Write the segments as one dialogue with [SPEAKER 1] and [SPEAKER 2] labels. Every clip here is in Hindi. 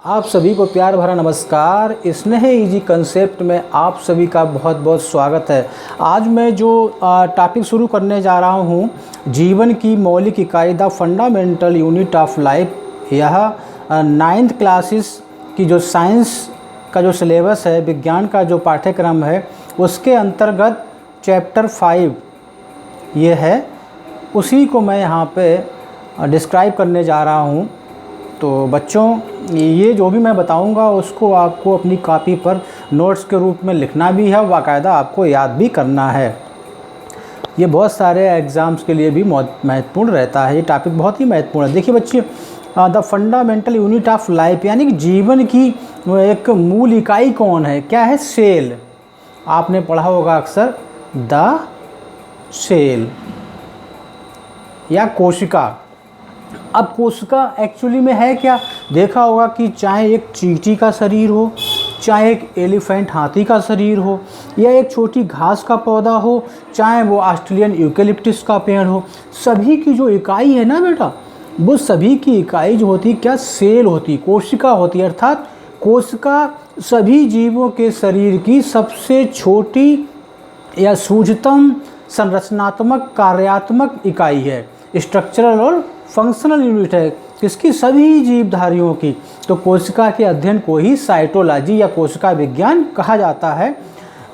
[SPEAKER 1] आप सभी को प्यार भरा नमस्कार। स्नेह इजी कंसेप्ट में आप सभी का बहुत बहुत स्वागत है। आज मैं जो टॉपिक शुरू करने जा रहा हूँ, जीवन की मौलिक इकाई the fundamental unit of life, यह 9th क्लासेस की जो साइंस का जो सिलेबस है, विज्ञान का जो पाठ्यक्रम है, उसके अंतर्गत चैप्टर 5 ये है, उसी को मैं यहाँ पे डिस्क्राइब करने जा रहा हूँ। तो बच्चों, ये जो भी मैं बताऊंगा उसको आपको अपनी कॉपी पर नोट्स के रूप में लिखना भी है, बाकायदा आपको याद भी करना है। ये बहुत सारे एग्ज़ाम्स के लिए भी महत्वपूर्ण रहता है, ये टॉपिक बहुत ही महत्वपूर्ण है। देखिए बच्चे, the fundamental unit of life यानी कि जीवन की एक मूल इकाई कौन है, क्या है? सेल। आपने पढ़ा होगा अक्सर द सेल या कोशिका। अब कोशिका एक्चुअली में है क्या? देखा होगा कि चाहे एक चींटी का शरीर हो, चाहे एक एलिफेंट हाथी का शरीर हो, या एक छोटी घास का पौधा हो, चाहे वो ऑस्ट्रेलियन यूकेलिप्टस का पेड़ हो, सभी की जो इकाई है ना बेटा, वो सभी की इकाई जो होती है क्या? सेल होती, कोशिका होती है। अर्थात कोशिका सभी जीवों के शरीर की सबसे छोटी या सूक्ष्मतम संरचनात्मक कार्यात्मक इकाई है, स्ट्रक्चरल और फंक्शनल यूनिट है। किसकी? सभी जीवधारियों की। तो कोशिका के अध्ययन को ही साइटोलॉजी या कोशिका विज्ञान कहा जाता है।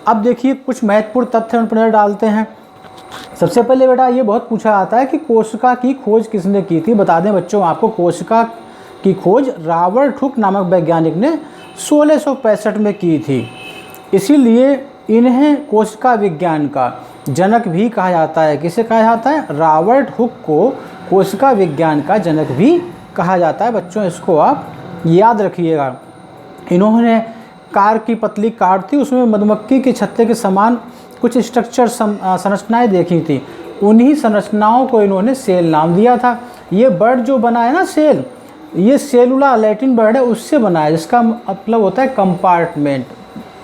[SPEAKER 1] अब देखिए, कुछ महत्वपूर्ण तथ्य उन पर डालते हैं। सबसे पहले बेटा ये बहुत पूछा जाता है कि कोशिका की खोज किसने की थी। बता दें बच्चों आपको, कोशिका की खोज रॉबर्ट हुक नामक वैज्ञानिक ने 1665 में की थी। इसीलिए इन्हें कोशिका विज्ञान का जनक भी कहा जाता है। किसे कहा जाता है? रॉबर्ट हुक को कोशिका विज्ञान का जनक भी कहा जाता है। बच्चों इसको आप याद रखिएगा। इन्होंने कार की पतली कार थी, उसमें मधुमक्खी के छत्ते के समान कुछ स्ट्रक्चर संरचनाएं देखी थी। उन्हीं संरचनाओं को इन्होंने सेल नाम दिया था। ये बर्ड जो बना है ना सेल, ये सेलुला लैटिन वर्ड है, उससे बना है, जिसका मतलब होता है कंपार्टमेंट,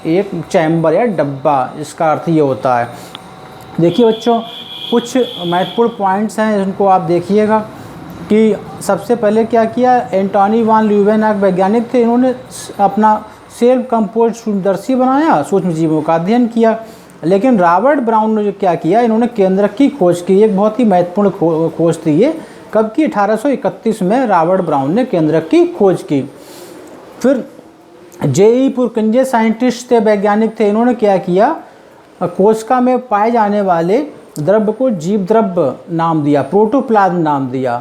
[SPEAKER 1] एक चैम्बर या डब्बा, इसका अर्थ ये होता है। देखिए बच्चों, कुछ महत्वपूर्ण पॉइंट्स हैं, इनको आप देखिएगा कि सबसे पहले क्या किया, एंटोनी वान ल्यूवेनहॉक वैज्ञानिक थे। इन्होंने अपना सेल कंपोज सूक्ष्मदर्शी बनाया, सूक्ष्म जीवों का अध्ययन किया। लेकिन रॉबर्ट ब्राउन ने जो क्या किया, इन्होंने केंद्रक की खोज की। एक बहुत ही महत्वपूर्ण खोज थी ये। कब की? 1831 में रॉबर्ट ब्राउन ने केंद्रक की खोज की। फिर जेई पुरकिंजे साइंटिस्ट थे, वैज्ञानिक थे। इन्होंने क्या किया, कोशिका में पाए जाने वाले द्रव्य को जीव द्रव्य नाम दिया, प्रोटोप्लाज्म नाम दिया।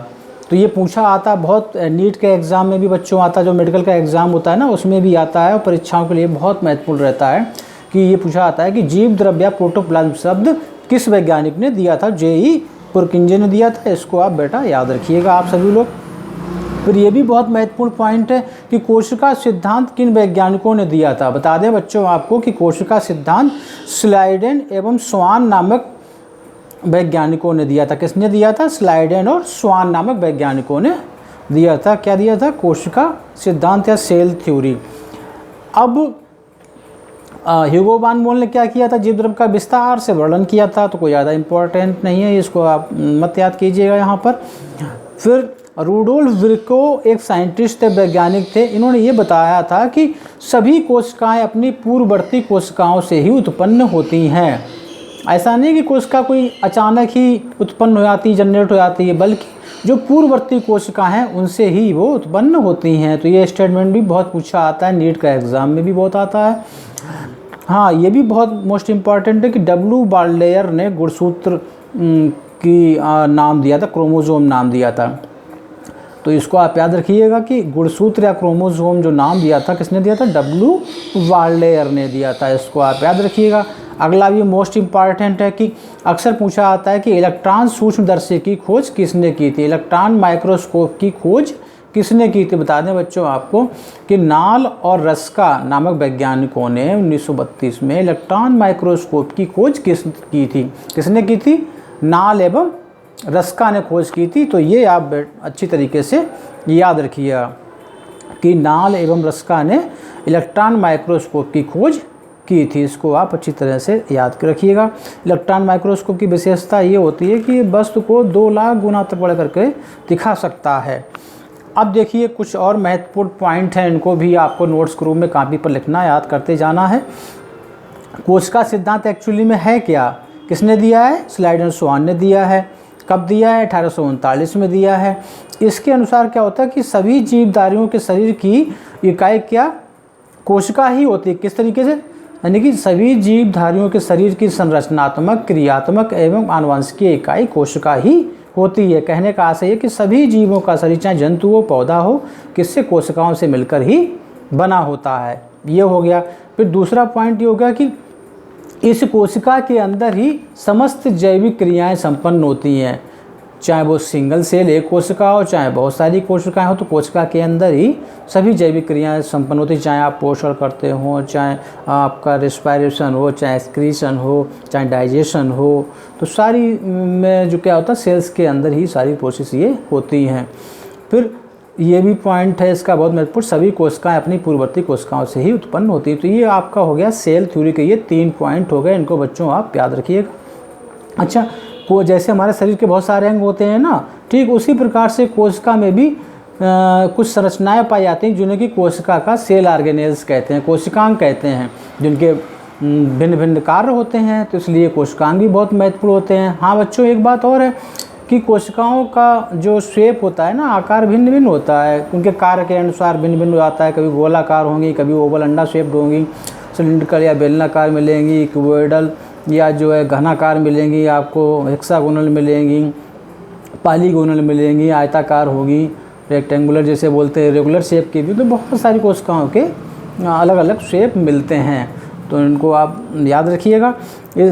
[SPEAKER 1] तो ये पूछा आता बहुत, नीट के एग्ज़ाम में भी बच्चों आता, जो मेडिकल का एग्ज़ाम होता है ना, उसमें भी आता है, और परीक्षाओं के लिए बहुत महत्वपूर्ण रहता है कि ये पूछा आता है कि जीव द्रव्य या प्रोटोप्लाज्म शब्द किस वैज्ञानिक ने दिया था? जेई पुरकिंजे ने दिया था। इसको आप बेटा याद रखिएगा आप सभी लोग। फिर ये भी बहुत महत्वपूर्ण पॉइंट है कि कोशिका सिद्धांत किन वैज्ञानिकों ने दिया था। बता दें बच्चों आपको कि कोशिका सिद्धांत स्लाइडेन एवं स्वान नामक वैज्ञानिकों ने दिया था। किसने दिया था? स्लाइडेन और स्वान नामक वैज्ञानिकों ने दिया था। क्या दिया था? कोशिका सिद्धांत या सेल थ्योरी। अब ह्यूगो वान बोल ने क्या किया था? जीव द्रव्य का विस्तार से वर्णन किया था। तो कोई ज़्यादा इम्पोर्टेंट नहीं है, इसको आप मत याद कीजिएगा यहाँ पर। फिर रूडोल्फ विर्को एक साइंटिस्ट थे, वैज्ञानिक थे। इन्होंने ये बताया था कि सभी कोशिकाएं अपनी पूर्ववर्ती कोशिकाओं से ही उत्पन्न होती हैं। ऐसा नहीं कि कोशिका कोई अचानक ही उत्पन्न हो जाती, जनरेट हो जाती है, बल्कि जो पूर्ववर्ती कोशिका हैं उनसे ही वो उत्पन्न होती हैं। तो ये स्टेटमेंट भी बहुत पूछा आता है, नीट का एग्ज़ाम में भी बहुत आता है। हाँ, ये भी बहुत मोस्ट इम्पॉर्टेंट है कि डब्ल्यू बाल्डेयर ने गुणसूत्र की नाम दिया था, क्रोमोसोम नाम दिया था। तो इसको आप याद रखिएगा कि गुणसूत्र या क्रोमोसोम जो नाम दिया था, किसने दिया था? डब्ल्यू बाल्डेयर ने दिया था। इसको आप याद रखिएगा। अगला भी मोस्ट इम्पॉर्टेंट है कि अक्सर पूछा आता है कि इलेक्ट्रॉन सूक्ष्मदर्शी की खोज किसने की थी? इलेक्ट्रॉन माइक्रोस्कोप की खोज किसने की थी? बता दें बच्चों आपको कि नाल और रस्का नामक वैज्ञानिकों ने 1932 में इलेक्ट्रॉन माइक्रोस्कोप की खोज की थी? किसने की थी? नाल एवं रस्का ने खोज की थी। तो ये आप अच्छी तरीके से याद रखिएगा कि नाल एवं रस्का ने इलेक्ट्रॉन माइक्रोस्कोप की खोज की थी। इसको आप अच्छी तरह से याद रखिएगा। इलेक्ट्रॉन माइक्रोस्कोप की विशेषता ये होती है कि वस्तु को 2 लाख गुना तक बढ़ करके दिखा सकता है। अब देखिए कुछ और महत्वपूर्ण पॉइंट हैं, इनको भी आपको नोट्स के रूप में कापी पर लिखना, याद करते जाना है। कोशिका सिद्धांत एक्चुअली में है क्या, किसने दिया है, स्लाइडर स्वान ने दिया है। कब दिया है, 1839 में दिया है। इसके अनुसार क्या होता है कि सभी जीवधारियों के शरीर की इकाई क्या, कोशिका ही होती है। किस तरीके से, यानी कि सभी जीवधारियों के शरीर की संरचनात्मक, क्रियात्मक एवं आनुवंशिकीय इकाई कोशिका ही होती है। कहने का आशय है कि सभी जीवों का शरीर, चाहे जंतु हो, पौधा हो, किससे, कोशिकाओं से मिलकर ही बना होता है। ये हो गया। फिर दूसरा पॉइंट ये हो गया कि इस कोशिका के अंदर ही समस्त जैविक क्रियाएं संपन्न होती हैं। चाहे वो सिंगल सेल एक कोशिका हो, चाहे बहुत सारी कोशिकाएं हो, तो कोशिका के अंदर ही सभी जैविक क्रियाएं संपन्न होती हैं। चाहे आप पोषण करते हो, चाहे आपका रेस्पायरेशन हो, चाहे एक्सक्रीशन हो, चाहे डाइजेशन हो, तो सारी में जो क्या होता है, सेल्स के अंदर ही सारी प्रोसेस ये होती हैं। फिर ये भी पॉइंट है इसका बहुत महत्वपूर्ण, सभी कोशिकाएं अपनी पूर्ववर्ती कोशिकाओं से ही उत्पन्न होती है। तो ये आपका हो गया सेल थ्योरी के ये 3 पॉइंट हो गए, इनको बच्चों आप याद रखिएगा। अच्छा, को जैसे हमारे शरीर के बहुत सारे अंग होते हैं ना, ठीक उसी प्रकार से कोशिका में भी कुछ संरचनाएं पाई जाती हैं जिन्हें कि कोशिका का सेल ऑर्गेनेल्स कहते हैं, कोशिकांग कहते हैं, जिनके भिन्न भिन्न कार्य होते हैं, तो इसलिए कोशिकांग भी बहुत महत्वपूर्ण होते हैं। हाँ बच्चों, एक बात और है कि कोशिकाओं का जो शेप होता है ना, आकार भिन्न भिन्न होता है, उनके कार्य के अनुसार भिन्न भिन्न हो जाता है। कभी गोलाकार होंगी, कभी ओवल अंडा शेप्ड होंगी, सिलिंड्रिकल या बेलनाकार मिलेंगी, क्यूबॉइडल या जो है घनाकार मिलेंगी, आपको हेक्सागोनल मिलेंगी, पॉलीगोनल मिलेंगी, आयताकार होगी, रेक्टेंगुलर जैसे बोलते हैं, रेगुलर शेप की भी। तो बहुत सारी कोशिकाओं के अलग अलग शेप मिलते हैं, तो इनको आप याद रखिएगा।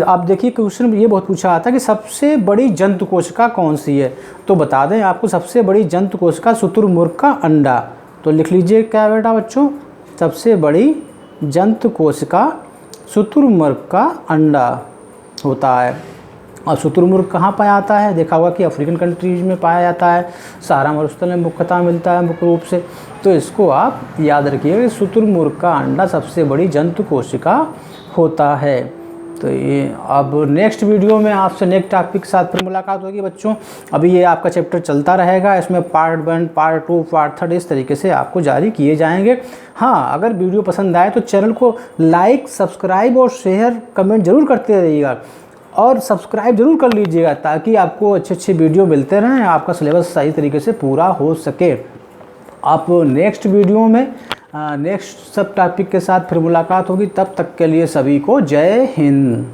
[SPEAKER 1] आप देखिए क्वेश्चन ये बहुत पूछा आता है कि सबसे बड़ी जंतु कोशिका कौन सी है, तो बता दें आपको सबसे बड़ी जंतु कोशिका शुतुरमुर्ग का अंडा। तो लिख लीजिए क्या बेटा बच्चों, सबसे बड़ी जंतु कोशिका शुतुरमुर्ग का अंडा होता है। और शुतुरमुर्ग कहाँ पाया जाता है, देखा होगा कि अफ्रीकन कंट्रीज में पाया जाता है, सहारा मरुस्थल में मुख्यतः मिलता है मुख्य रूप से। तो इसको आप याद रखिएगा, शुतुरमुर्ग का अंडा सबसे बड़ी जंतु कोशिका होता है। तो ये अब नेक्स्ट वीडियो में आपसे नेक्स्ट टॉपिक के साथ फिर मुलाकात होगी बच्चों। अभी ये आपका चैप्टर चलता रहेगा, इसमें पार्ट 1, पार्ट 2, पार्ट 3 इस तरीके से आपको जारी किए जाएंगे। हाँ, अगर वीडियो पसंद आए तो चैनल को लाइक, सब्सक्राइब और शेयर, कमेंट जरूर करते रहिएगा, और सब्सक्राइब जरूर कर लीजिएगा ताकि आपको अच्छे अच्छे वीडियो मिलते रहें, आपका सिलेबस सही तरीके से पूरा हो सके। आप नेक्स्ट वीडियो में नेक्स्ट सब टॉपिक के साथ फिर मुलाकात होगी। तब तक के लिए सभी को जय हिंद।